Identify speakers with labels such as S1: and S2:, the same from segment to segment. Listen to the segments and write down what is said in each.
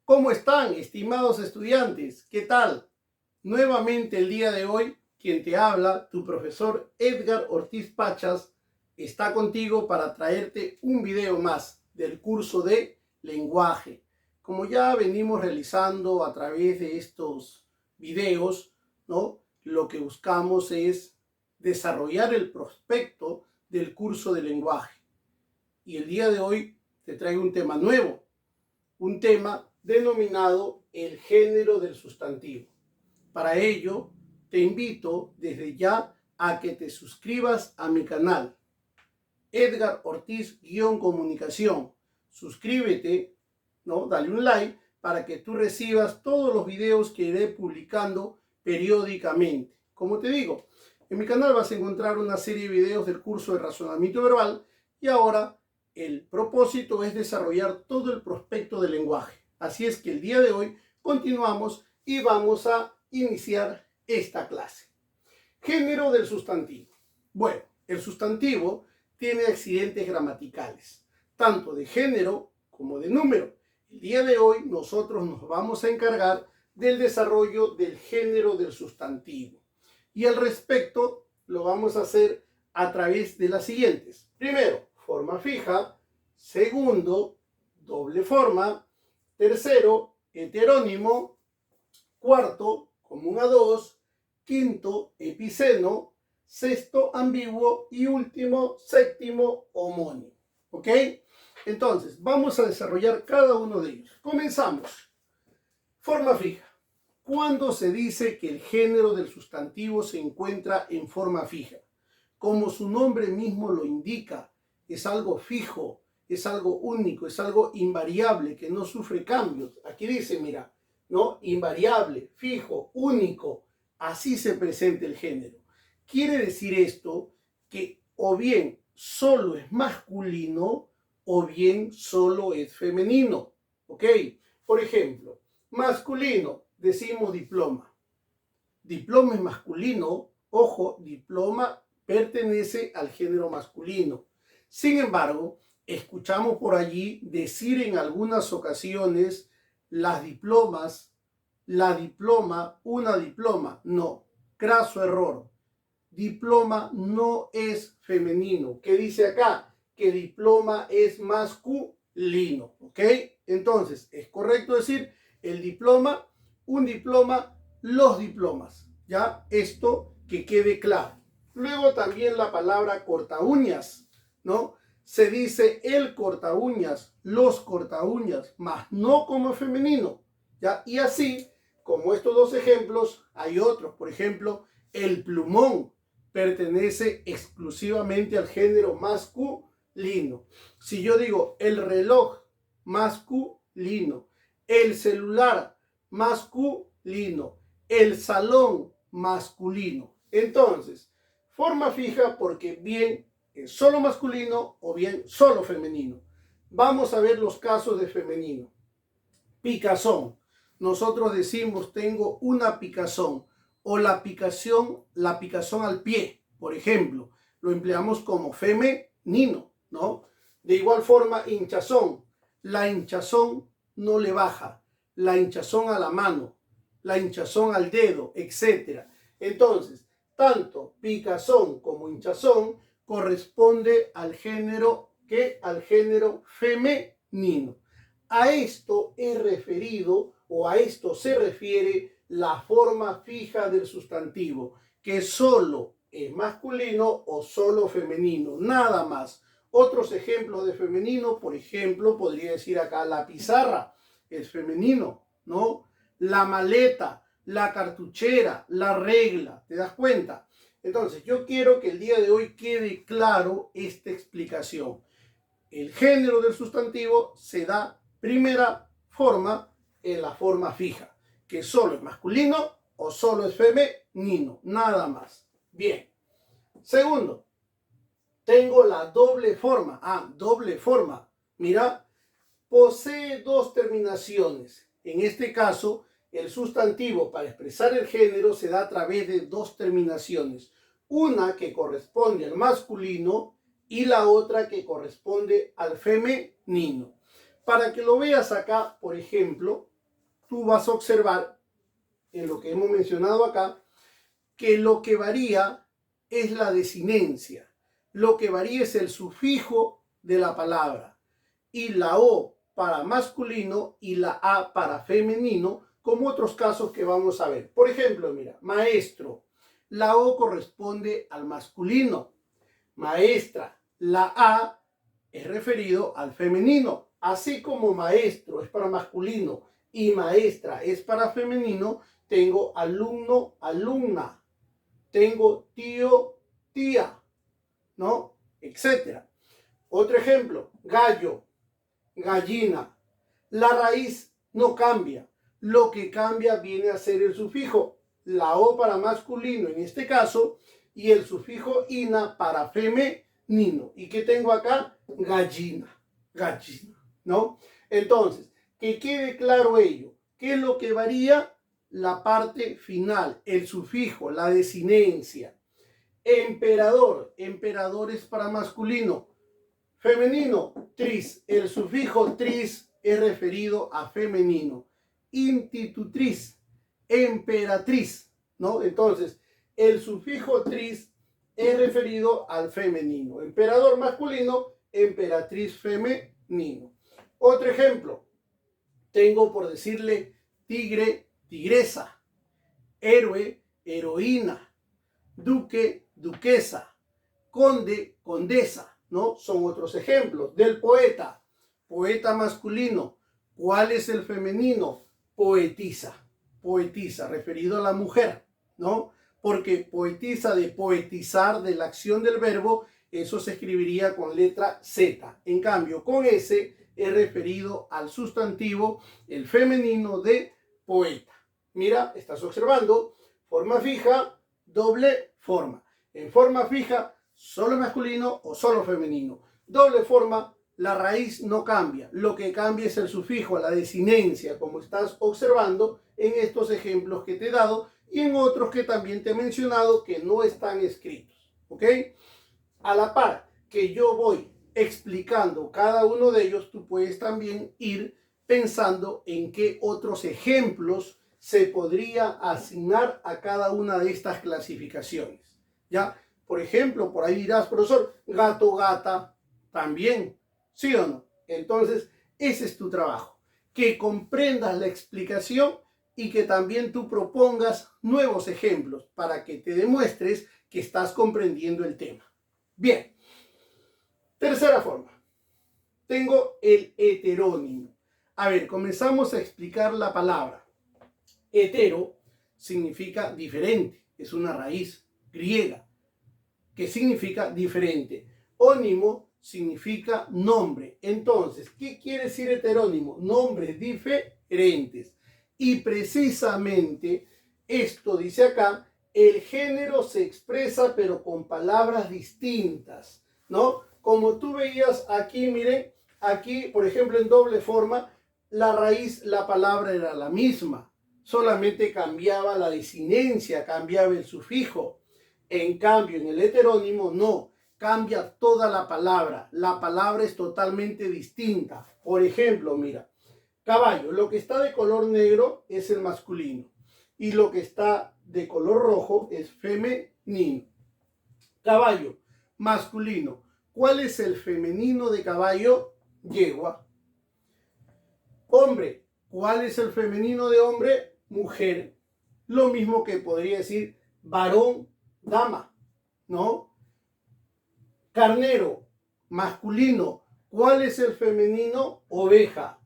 S1: ¿Cómo están, estimados estudiantes? ¿Qué tal? Nuevamente el día de hoy, quien te habla, tu profesor Edgar Ortiz Pachas, está contigo para traerte un video más del curso de lenguaje. Como ya venimos realizando a través de estos videos, ¿no? Lo que buscamos es desarrollar el prospecto del curso de lenguaje. Y el día de hoy te traigo un tema nuevo, un tema denominado el género del sustantivo. Para ello, te invito desde ya a que te suscribas a mi canal, Edgar Ortiz-Comunicación. Suscríbete, ¿no? Dale un like para que tú recibas todos los videos que iré publicando periódicamente. Como te digo, en mi canal vas a encontrar una serie de videos del curso de razonamiento verbal y ahora el propósito es desarrollar todo el prospecto del lenguaje. Así es que el día de hoy continuamos y vamos a iniciar esta clase. Género del sustantivo. Bueno, el sustantivo tiene accidentes gramaticales, tanto de género como de número. El día de hoy nosotros nos vamos a encargar del desarrollo del género del sustantivo. Y al respecto lo vamos a hacer a través de las siguientes. Primero, forma fija. Segundo, doble forma. Tercero, heterónimo. Cuarto, común a dos. Quinto, epiceno. Sexto, ambiguo. Y último, séptimo, homónimo. ¿Ok? Entonces, vamos a desarrollar cada uno de ellos. Comenzamos. Forma fija. ¿Cuándo se dice que el género del sustantivo se encuentra en forma fija? Como su nombre mismo lo indica, es algo fijo, es algo único, es algo invariable, que no sufre cambios. Aquí dice, mira, ¿no? Invariable, fijo, único. Así se presenta el género. Quiere decir esto que o bien solo es masculino o bien solo es femenino. ¿Ok? Por ejemplo, masculino, decimos diploma. Diploma es masculino. Ojo, diploma pertenece al género masculino. Sin embargo, escuchamos por allí decir en algunas ocasiones las diplomas, la diploma, una diploma. No, craso error. Diploma no es femenino. ¿Qué dice acá? Que diploma es masculino. ¿Ok? Entonces, es correcto decir el diploma, un diploma, los diplomas. ¿Ya? Esto que quede claro. Luego también la palabra corta uñas, ¿no? Se dice el corta uñas, los corta uñas, más no como femenino. ¿Ya? Y así, como estos dos ejemplos, hay otros. Por ejemplo, el plumón pertenece exclusivamente al género masculino. Si yo digo el reloj, masculino, el celular, masculino, el salón, masculino. Entonces, forma fija porque bien es solo masculino o bien solo femenino. Vamos a ver los casos de femenino. Picazón. Nosotros decimos tengo una picazón o la picazón al pie, por ejemplo. Lo empleamos como femenino, ¿no? De igual forma, hinchazón. La hinchazón no le baja. La hinchazón a la mano, la hinchazón al dedo, etc. Entonces, tanto picazón como hinchazón corresponde al género femenino. A esto es referido o a esto se refiere la forma fija del sustantivo, que solo es masculino o solo femenino, nada más. Otros ejemplos de femenino, por ejemplo, podría decir acá la pizarra, es femenino, ¿no? La maleta, la cartuchera, la regla, ¿te das cuenta? Entonces, yo quiero que el día de hoy quede claro esta explicación. El género del sustantivo se da primera forma en la forma fija, que solo es masculino o solo es femenino, nada más. Bien. Segundo, tengo la doble forma. Doble forma. Mira, posee dos terminaciones. En este caso, el sustantivo para expresar el género se da a través de dos terminaciones. Una que corresponde al masculino y la otra que corresponde al femenino. Para que lo veas acá, por ejemplo, tú vas a observar en lo que hemos mencionado acá, que lo que varía es la desinencia. Lo que varía es el sufijo de la palabra. Y la O para masculino y la A para femenino, como otros casos que vamos a ver. Por ejemplo, mira, maestro. La O corresponde al masculino. Maestra. La A es referido al femenino. Así como maestro es para masculino y maestra es para femenino, tengo alumno, alumna. Tengo tío, tía, ¿no? Etcétera. Otro ejemplo, gallo, gallina. La raíz no cambia. Lo que cambia viene a ser el sufijo. La O para masculino en este caso y el sufijo ina para femenino. ¿Y qué tengo acá? Gallina, gallina, ¿no? Entonces, que quede claro ello. ¿Qué es lo que varía? La parte final, el sufijo, la desinencia. Emperador, emperador es para masculino. Femenino, tris, el sufijo tris es referido a femenino. Institutriz, emperatriz, ¿no? Entonces, el sufijo tris es referido al femenino. Emperador masculino, emperatriz femenino. Otro ejemplo, tengo por decirle tigre, tigresa, héroe, heroína, duque, duquesa, conde, condesa, ¿no? Son otros ejemplos. Del poeta, poeta masculino. ¿Cuál es el femenino? Poetisa, poetisa, referido a la mujer, ¿no? Porque poetisa, de poetizar, de la acción del verbo, eso se escribiría con letra Z. En cambio, con S es referido al sustantivo, el femenino de poeta. Mira, estás observando, forma fija, doble forma. En forma fija, solo masculino o solo femenino. Doble forma, la raíz no cambia. Lo que cambia es el sufijo, la desinencia, como estás observando en estos ejemplos que te he dado y en otros que también te he mencionado que no están escritos. ¿Ok? A la par que yo voy explicando cada uno de ellos, tú puedes también ir pensando en qué otros ejemplos se podría asignar a cada una de estas clasificaciones. ¿Ya? Por ejemplo, por ahí dirás, profesor, gato, gata, también, ¿sí o no? Entonces, ese es tu trabajo, que comprendas la explicación y que también tú propongas nuevos ejemplos para que te demuestres que estás comprendiendo el tema. Bien, tercera forma. Tengo el heterónimo. A ver, comenzamos a explicar la palabra. Hetero significa diferente, es una raíz griega que significa diferente. Ónimo significa nombre. Entonces, ¿qué quiere decir heterónimo? Nombres diferentes. Y precisamente esto dice acá, el género se expresa pero con palabras distintas, ¿no? Como tú veías aquí, miren, aquí, por ejemplo, en doble forma, la raíz, la palabra era la misma, solamente cambiaba la desinencia, cambiaba el sufijo. En cambio, en el heterónimo no, cambia toda la palabra es totalmente distinta. Por ejemplo, mira, caballo, lo que está de color negro es el masculino y lo que está de color rojo es femenino. Caballo, masculino. ¿Cuál es el femenino de caballo? Yegua. Hombre, ¿cuál es el femenino de hombre? Mujer. Lo mismo que podría decir varón, dama, ¿no? Carnero, masculino. ¿Cuál es el femenino? Oveja.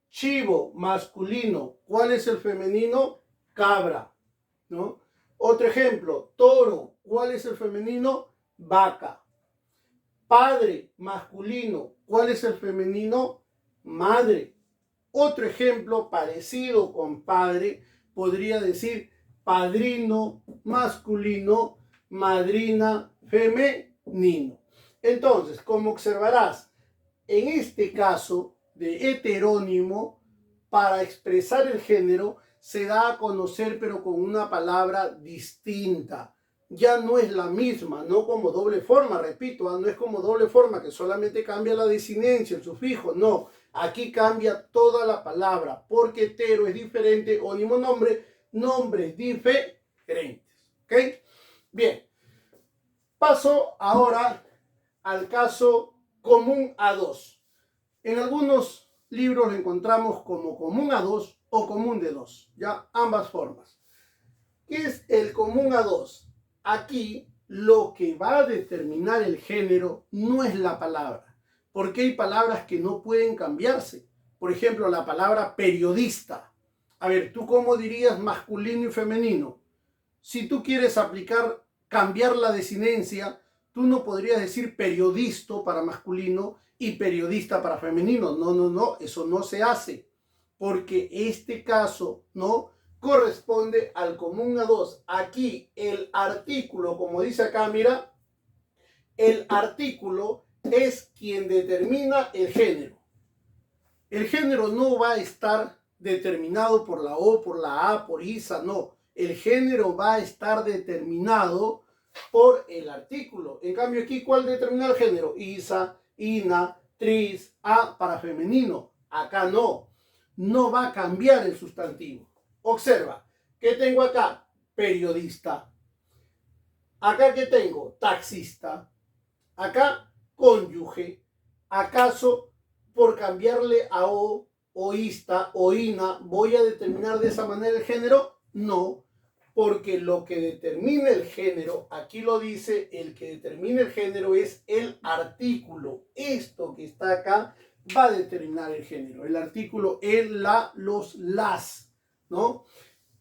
S1: Chivo, masculino. ¿Cuál es el femenino? Cabra, ¿no? Otro ejemplo, toro. ¿Cuál es el femenino? Vaca. Padre, masculino. ¿Cuál es el femenino? Madre. Otro ejemplo parecido con padre podría decir padrino, masculino, madrina, femenino. Entonces, como observarás, en este caso de heterónimo, para expresar el género, se da a conocer pero con una palabra distinta. Ya no es la misma, no como doble forma, repito, no es como doble forma que solamente cambia la desinencia, el sufijo, no. Aquí cambia toda la palabra, porque hetero es diferente, ónimo nombre, nombres diferentes. ¿Ok? Bien, paso ahora al caso común a dos. En algunos libros lo encontramos como común a dos o común de dos, ya ambas formas. ¿Qué es el común a dos? Aquí lo que va a determinar el género no es la palabra, porque hay palabras que no pueden cambiarse. Por ejemplo, la palabra periodista. A ver, ¿tú cómo dirías masculino y femenino? Si tú quieres cambiar la desinencia, tú no podrías decir periodista para masculino y periodista para femenino. No, no, no, eso no se hace, porque este caso, ¿no?, corresponde al común a dos. Aquí el artículo, como dice acá, mira, el artículo es quien determina el género. El género no va a estar determinado por la O, por la A, por ISA, no. El género va a estar determinado por el artículo. En cambio aquí, ¿cuál determina el género? ISA, INA, TRIS, A para femenino. Acá no. No va a cambiar el sustantivo. Observa, ¿qué tengo acá? Periodista. Acá, ¿qué tengo? Taxista. Acá, cónyuge. ¿Acaso por cambiarle a O, oísta, oína, voy a determinar de esa manera el género? No, porque lo que determina el género, aquí lo dice, el que determina el género es el artículo. Esto que está acá va a determinar el género. El artículo, el, la, los, las, ¿no?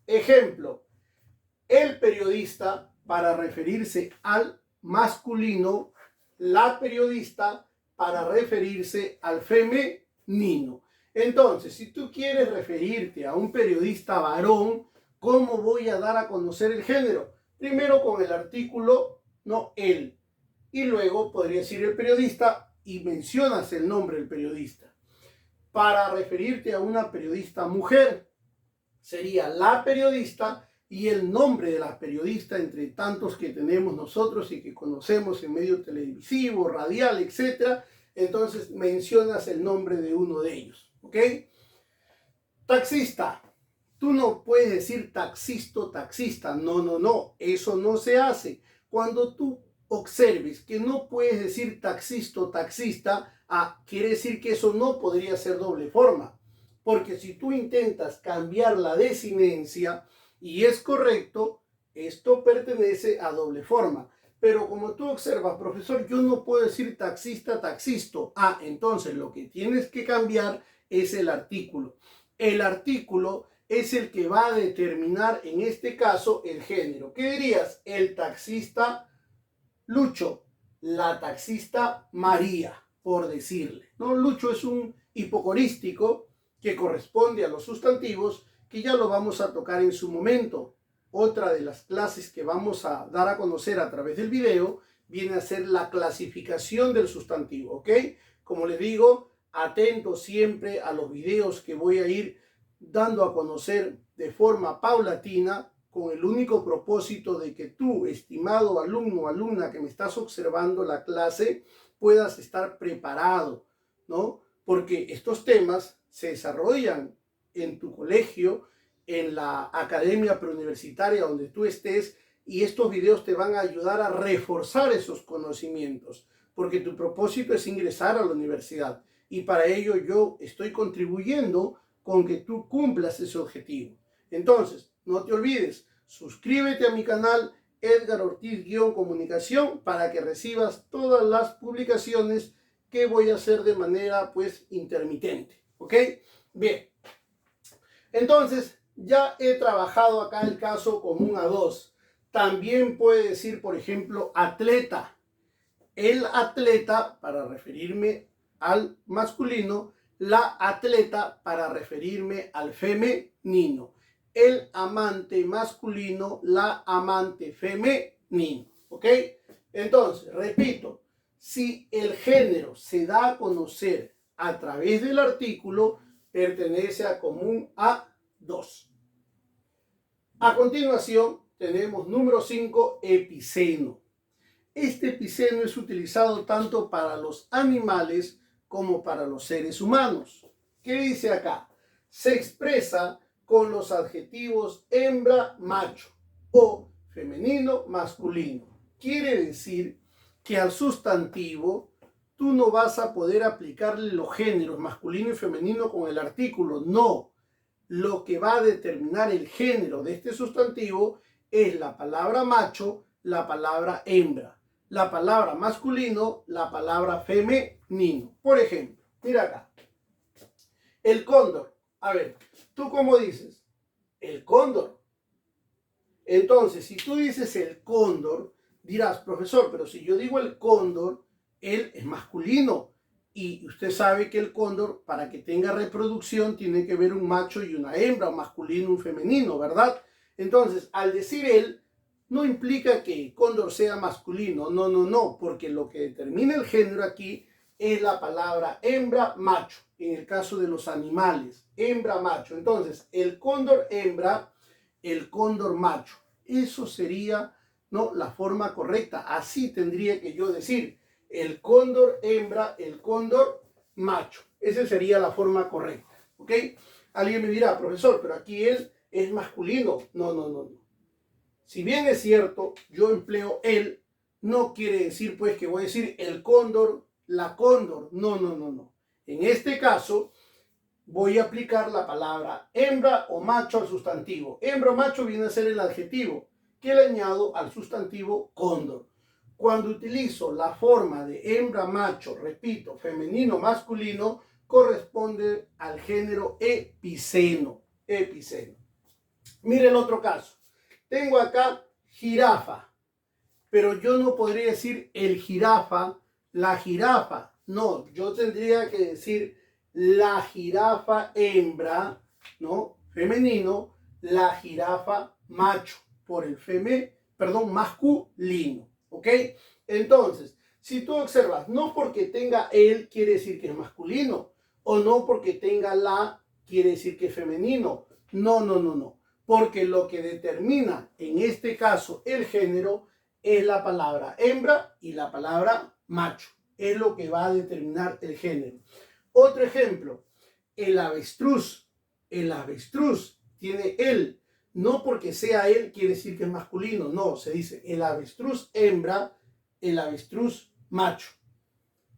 S1: Ejemplo, el periodista para referirse al masculino, la periodista para referirse al femenino. Entonces, si tú quieres referirte a un periodista varón, ¿cómo voy a dar a conocer el género? Primero con el artículo, no él. Y luego podría decir el periodista y mencionas el nombre del periodista. Para referirte a una periodista mujer, sería la periodista y el nombre de la periodista entre tantos que tenemos nosotros y que conocemos en medio televisivo, radial, etc. Entonces mencionas el nombre de uno de ellos, ¿ok? Taxista. Tú no puedes decir taxista, taxista. No, no, no. Eso no se hace. Cuando tú observes que no puedes decir taxista, taxista, quiere decir que eso no podría ser doble forma. Porque si tú intentas cambiar la desinencia y es correcto, esto pertenece a doble forma. Pero como tú observas, profesor, yo no puedo decir taxista, taxisto. Entonces lo que tienes que cambiar es el artículo. El artículo es el que va a determinar, en este caso, el género. ¿Qué dirías? El taxista Lucho, la taxista María, por decirle, ¿no? Lucho es un hipocorístico que corresponde a los sustantivos, que ya lo vamos a tocar en su momento. Otra de las clases que vamos a dar a conocer a través del video viene a ser la clasificación del sustantivo, ¿ok? Como les digo, atento siempre a los videos que voy a ir dando a conocer de forma paulatina, con el único propósito de que tú, estimado alumno o alumna que me estás observando la clase, puedas estar preparado, ¿no? Porque estos temas se desarrollan en tu colegio, en la academia preuniversitaria donde tú estés, y estos videos te van a ayudar a reforzar esos conocimientos, porque tu propósito es ingresar a la universidad, y para ello yo estoy contribuyendo con que tú cumplas ese objetivo. Entonces, no te olvides, suscríbete a mi canal Edgar Ortiz-Comunicación para que recibas todas las publicaciones que voy a hacer de manera pues intermitente, ¿ok? Bien, entonces ya he trabajado acá el caso común a dos. También puede decir, por ejemplo, atleta. El atleta para referirme al masculino, la atleta para referirme al femenino. El amante masculino, la amante femenino. ¿Ok? Entonces, repito, si el género se da a conocer a través del artículo, pertenece a común a dos. A continuación, tenemos número 5, epiceno. Este epiceno es utilizado tanto para los animales como para los seres humanos. ¿Qué dice acá? Se expresa con los adjetivos hembra, macho o femenino, masculino. Quiere decir que al sustantivo tú no vas a poder aplicarle los géneros masculino y femenino con el artículo. No. Lo que va a determinar el género de este sustantivo es la palabra macho, la palabra hembra, la palabra masculino, la palabra femenino. Por ejemplo, mira acá. El cóndor. A ver, ¿tú cómo dices? El cóndor. Entonces, si tú dices el cóndor, dirás, profesor, pero si yo digo el cóndor, él es masculino. Y usted sabe que el cóndor, para que tenga reproducción, tiene que haber un macho y una hembra, un masculino y un femenino, ¿verdad? Entonces, al decir él, no implica que el cóndor sea masculino. No, no, no, porque lo que determina el género aquí es la palabra hembra, macho. En el caso de los animales, hembra, macho. Entonces, el cóndor hembra, el cóndor macho. Eso sería, ¿no?, la forma correcta. Así tendría que yo decir. El cóndor hembra, el cóndor macho. Esa sería la forma correcta. ¿Ok? Alguien me dirá, profesor, pero aquí él es masculino. No, no, no, no. Si bien es cierto, yo empleo él, no quiere decir pues que voy a decir el cóndor, la cóndor. No, no, no, no. En este caso, voy a aplicar la palabra hembra o macho al sustantivo. Hembra o macho viene a ser el adjetivo que le añado al sustantivo cóndor. Cuando utilizo la forma de hembra, macho, repito, femenino, masculino, corresponde al género epiceno. Epiceno. Mire el otro caso. Tengo acá jirafa, pero yo no podría decir el jirafa, la jirafa. No, yo tendría que decir la jirafa hembra, ¿no?, femenino, la jirafa macho, por el masculino. ¿Ok? Entonces, si tú observas, no porque tenga él quiere decir que es masculino, o no porque tenga la quiere decir que es femenino. No, no, no, no. Porque lo que determina en este caso el género es la palabra hembra y la palabra macho. Es lo que va a determinar el género. Otro ejemplo, el avestruz. El avestruz tiene él. No porque sea él quiere decir que es masculino. No, se dice el avestruz hembra, el avestruz macho.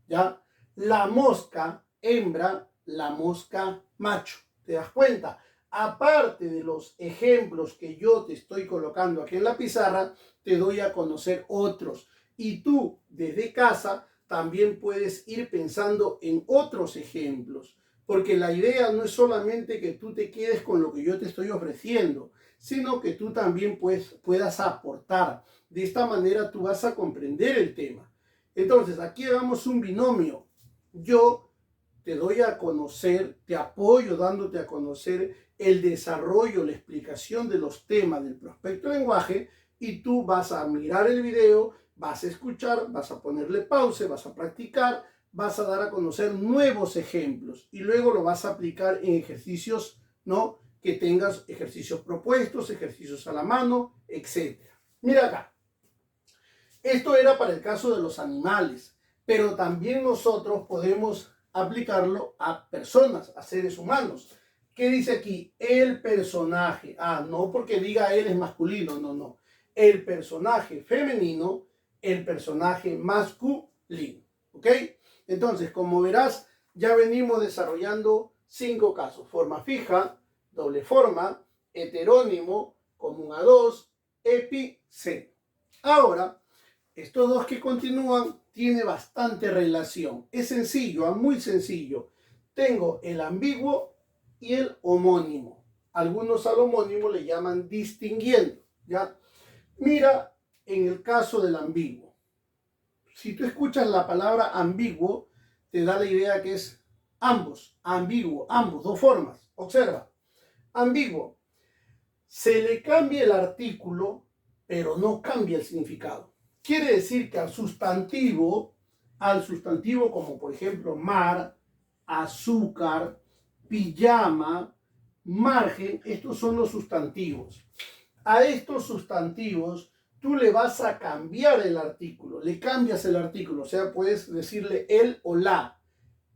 S1: ¿Ya? La mosca hembra, la mosca macho. ¿Te das cuenta? Aparte de los ejemplos que yo te estoy colocando aquí en la pizarra, te doy a conocer otros. Y tú, desde casa, también puedes ir pensando en otros ejemplos. Porque la idea no es solamente que tú te quedes con lo que yo te estoy ofreciendo, sino que tú también puedas aportar. De esta manera tú vas a comprender el tema. Entonces, aquí hagamos un binomio. Yo te doy a conocer, te apoyo dándote a conocer el desarrollo, la explicación de los temas del prospecto de lenguaje, y tú vas a mirar el video, vas a escuchar, vas a ponerle pausa, vas a practicar, vas a dar a conocer nuevos ejemplos y luego lo vas a aplicar en ejercicios, ¿no?, que tengas ejercicios propuestos, ejercicios a la mano, etc. Mira acá. Esto era para el caso de los animales, pero también nosotros podemos aplicarlo a personas, a seres humanos. ¿Qué dice aquí? El personaje. Ah, no porque diga él es masculino, no, no. El personaje femenino, el personaje masculino. ¿Ok? Entonces, como verás, ya venimos desarrollando 5 casos. Forma fija, doble forma, heterónimo, común a dos, epiceno. Ahora, estos dos que continúan tienen bastante relación. Es sencillo, muy sencillo. Tengo el ambiguo y el homónimo. Algunos al homónimo le llaman distinguiendo, ¿ya? Mira, en el caso del ambiguo. Si tú escuchas la palabra ambiguo, te da la idea que es ambos, ambiguo, ambos, dos formas. Observa, ambiguo. Se le cambia el artículo, pero no cambia el significado. Quiere decir que al sustantivo como por ejemplo mar, azúcar, pijama, margen, estos son los sustantivos. A estos sustantivos tú le vas a cambiar el artículo, le cambias el artículo, o sea, puedes decirle el o la.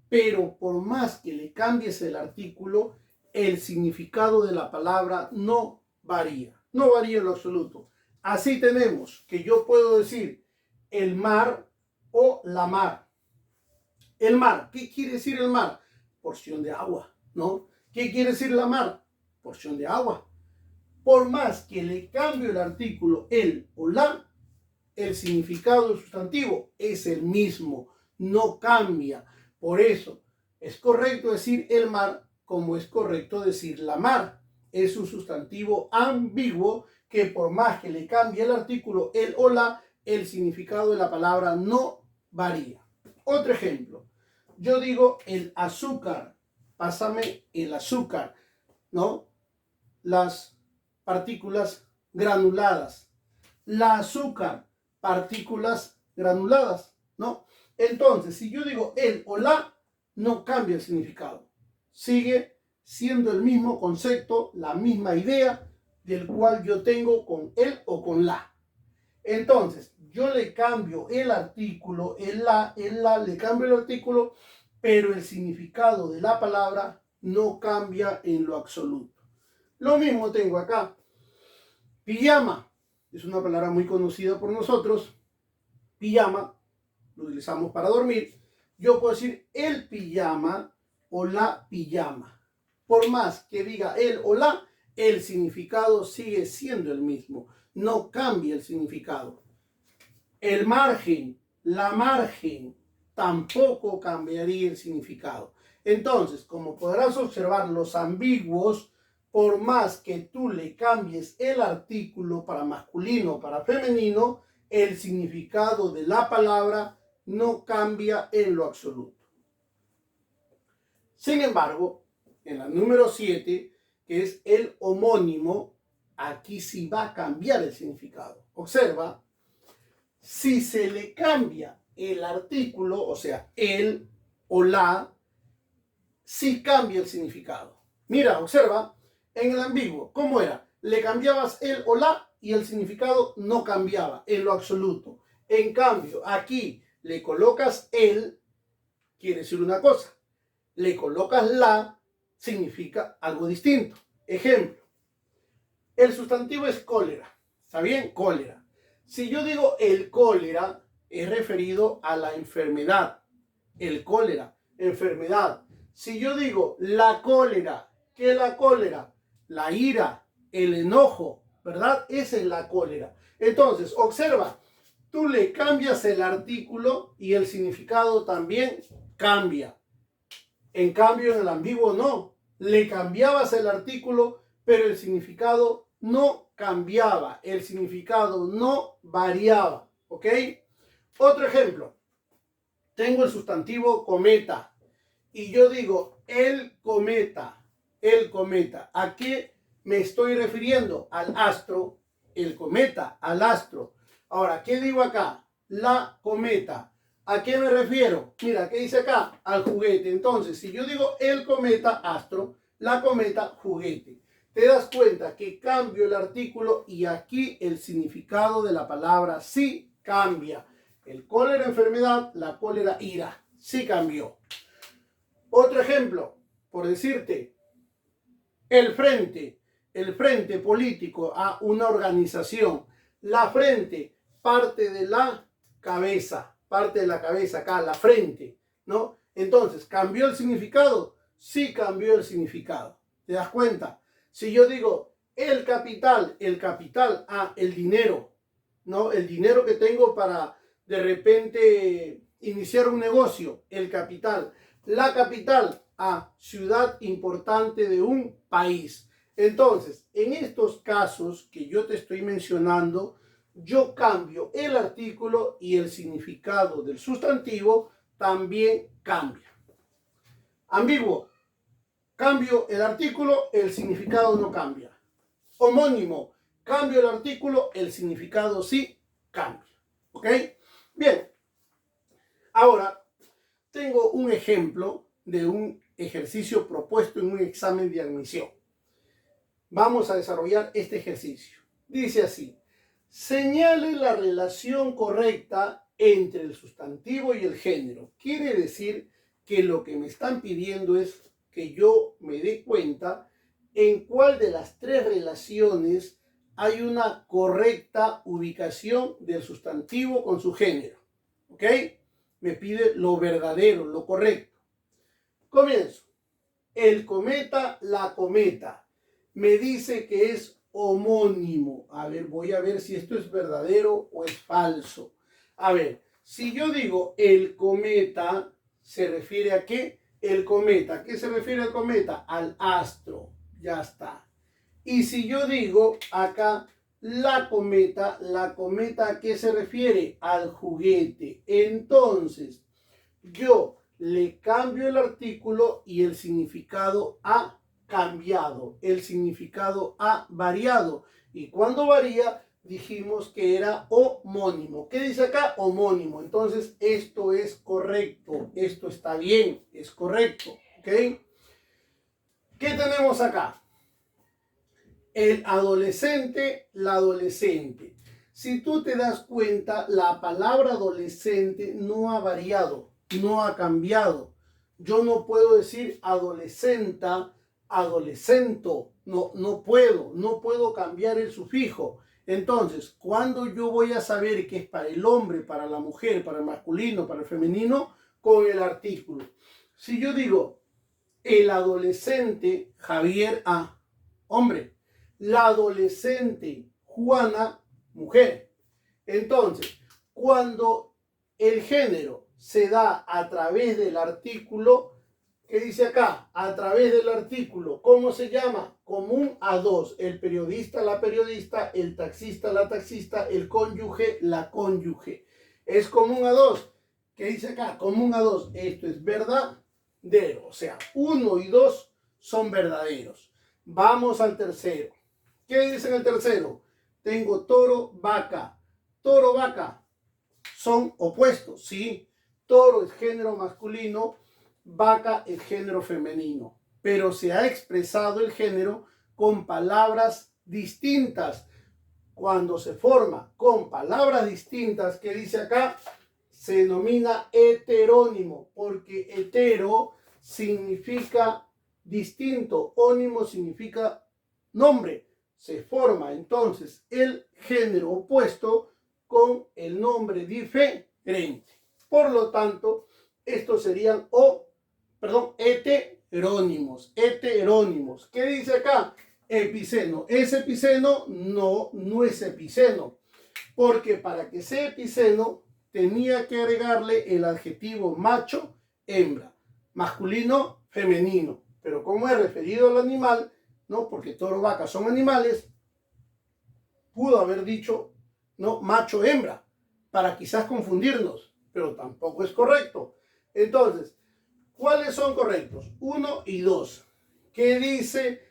S1: pero por más que le cambies el artículo, el significado de la palabra no varía, no varía en lo absoluto. Así tenemos que yo puedo decir el mar o la mar. El mar, ¿qué quiere decir el mar? Porción de agua, ¿no? ¿Qué quiere decir la mar? Porción de agua. Por más que le cambie el artículo el o la, el significado del sustantivo es el mismo, no cambia. Por eso es correcto decir el mar como es correcto decir la mar. Es un sustantivo ambiguo que por más que le cambie el artículo el o la, el significado de la palabra no varía. Otro ejemplo, yo digo el azúcar, pásame el azúcar, ¿no? Las partículas granuladas. La azúcar, partículas granuladas, ¿no? Entonces, si yo digo el o la, no cambia el significado. Sigue siendo el mismo concepto, la misma idea del cual yo tengo con el o con la. Entonces, yo le cambio el artículo, el la, le cambio el artículo, pero el significado de la palabra no cambia en lo absoluto. Lo mismo tengo acá. Pijama es una palabra muy conocida por nosotros. Pijama lo utilizamos para dormir. Yo puedo decir el pijama o la pijama. Por más que diga el o la, el significado sigue siendo el mismo. No cambia el significado. El margen, la margen, tampoco cambiaría el significado. Entonces, como podrás observar, los ambiguos, por más que tú le cambies el artículo para masculino o para femenino, el significado de la palabra no cambia en lo absoluto. Sin embargo, en la número 7, que es el homónimo, aquí sí va a cambiar el significado. Observa, si se le cambia el artículo, o sea, el o la, sí cambia el significado. Mira, observa, en el ambiguo, ¿cómo era? Le cambiabas el o la y el significado no cambiaba en lo absoluto. En cambio, aquí le colocas el, quiere decir una cosa. Le colocas la, significa algo distinto. Ejemplo, el sustantivo es cólera. ¿Está bien? Cólera. Si yo digo el cólera, es referido a la enfermedad. El cólera, enfermedad. Si yo digo la cólera, ¿qué es la cólera? La ira, el enojo, ¿verdad? Esa es la cólera. Entonces, observa, tú le cambias el artículo y el significado también cambia. En cambio, en el ambiguo no. Le cambiabas el artículo, pero el significado no cambiaba. El significado no variaba. ¿Ok? Otro ejemplo. Tengo el sustantivo cometa. Y yo digo el cometa. El cometa. ¿A qué me estoy refiriendo? Al astro. El cometa, al astro. Ahora, ¿qué digo acá? La cometa. ¿A qué me refiero? Mira, ¿qué dice acá? Al juguete. Entonces, si yo digo el cometa, astro, la cometa, juguete. Te das cuenta que cambio el artículo y aquí el significado de la palabra sí cambia. El cólera, enfermedad, la cólera, ira. Sí cambió. Otro ejemplo, por decirte, el frente político a una organización. La frente, parte de la cabeza. Parte de la cabeza acá, la frente, ¿no? Entonces, ¿cambió el significado? Sí cambió el significado. ¿Te das cuenta? Si yo digo el capital, el dinero, ¿no? El dinero que tengo para de repente iniciar un negocio, el capital. La capital, ciudad importante de un país. Entonces, en estos casos que yo te estoy mencionando, yo cambio el artículo y el significado del sustantivo también cambia. Ambiguo, cambio el artículo, el significado no cambia. Homónimo, cambio el artículo, el significado sí cambia. ¿Ok? Bien, ahora tengo un ejemplo de un ejercicio propuesto en un examen de admisión. Vamos a desarrollar este ejercicio. Dice así. Señale la relación correcta entre el sustantivo y el género. Quiere decir que lo que me están pidiendo es que yo me dé cuenta en cuál de las tres relaciones hay una correcta ubicación del sustantivo con su género. ¿Ok? Me pide lo verdadero, lo correcto. Comienzo. El cometa, la cometa. Me dice que es homónimo. A ver, voy a ver si esto es verdadero o es falso. A ver, si yo digo el cometa, ¿se refiere a qué? El cometa. ¿A qué se refiere el cometa? Al astro. Ya está. Y si yo digo acá la cometa, ¿a qué se refiere? Al juguete. Entonces, yo le cambio el artículo y el significado ha cambiado, el significado ha variado. Y cuando varía, dijimos que era homónimo. ¿Qué dice acá? Homónimo. Entonces, esto es correcto, esto está bien, es correcto. ¿Ok? ¿Qué tenemos acá? El adolescente, la adolescente. Si tú te das cuenta, la palabra adolescente no ha variado, no ha cambiado. Yo no puedo decir adolescenta, adolescento. No puedo cambiar el sufijo. Entonces, ¿cuándo yo voy a saber que es para el hombre, para la mujer, para el masculino, para el femenino? Con el artículo. Si yo digo el adolescente Javier A, hombre, la adolescente Juana, mujer. Entonces, cuando el género se da a través del artículo, ¿qué dice acá? A través del artículo, ¿cómo se llama? Común a dos. El periodista, la periodista, el taxista, la taxista, el cónyuge, la cónyuge. Es común a dos. ¿Qué dice acá? Común a dos. Esto es verdadero. O sea, 1 y 2 son verdaderos. Vamos al tercero. ¿Qué dice en el tercero? Tengo toro, vaca. Toro, vaca son opuestos, ¿sí? Toro es género masculino, vaca es género femenino. Pero se ha expresado el género con palabras distintas. Cuando se forma con palabras distintas, ¿qué dice acá? Se denomina heterónimo, porque hetero significa distinto, ónimo significa nombre. Se forma entonces el género opuesto con el nombre diferente. Por lo tanto, estos serían heterónimos. Heterónimos. ¿Qué dice acá? Epiceno. ¿Es epiceno? No, no es epiceno. Porque para que sea epiceno tenía que agregarle el adjetivo macho, hembra, masculino, femenino. Pero como es referido al animal, ¿no? Porque toro, vaca son animales, pudo haber dicho, ¿no? Macho, hembra, para quizás confundirnos, pero tampoco es correcto. Entonces, ¿cuáles son correctos? 1 y 2. ¿Qué dice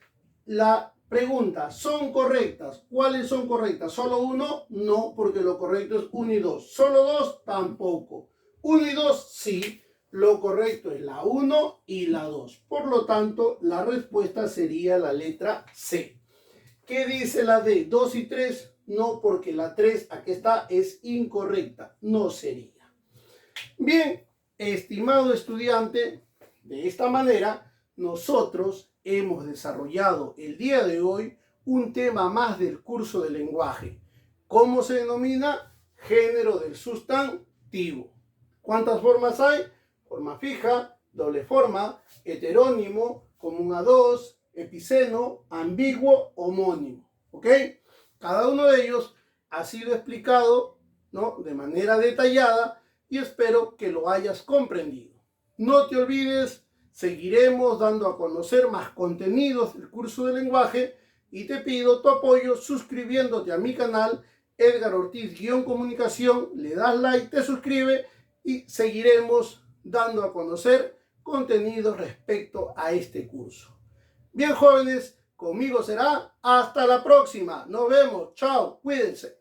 S1: la pregunta? ¿Son correctas? ¿Cuáles son correctas? ¿Solo 1? No, porque lo correcto es 1 y 2. ¿Solo 2? Tampoco. 1 y 2, sí. Lo correcto es la 1 y la 2. Por lo tanto, la respuesta sería la letra C. ¿Qué dice la D? 2 y 3. No, porque la 3, aquí está, es incorrecta. No sería. Bien, estimado estudiante, de esta manera, nosotros hemos desarrollado el día de hoy un tema más del curso de lenguaje. ¿Cómo se denomina? Género del sustantivo. ¿Cuántas formas hay? Forma fija, doble forma, heterónimo, común a dos, epiceno, ambiguo, homónimo. ¿Ok? Cada uno de ellos ha sido explicado, ¿no? De manera detallada y espero que lo hayas comprendido. No te olvides, seguiremos dando a conocer más contenidos del curso de lenguaje y te pido tu apoyo suscribiéndote a mi canal Edgar Ortiz-Comunicación, le das like, te suscribes y seguiremos dando a conocer contenidos respecto a este curso. Bien, jóvenes, conmigo será hasta la próxima. Nos vemos. Chao. Cuídense.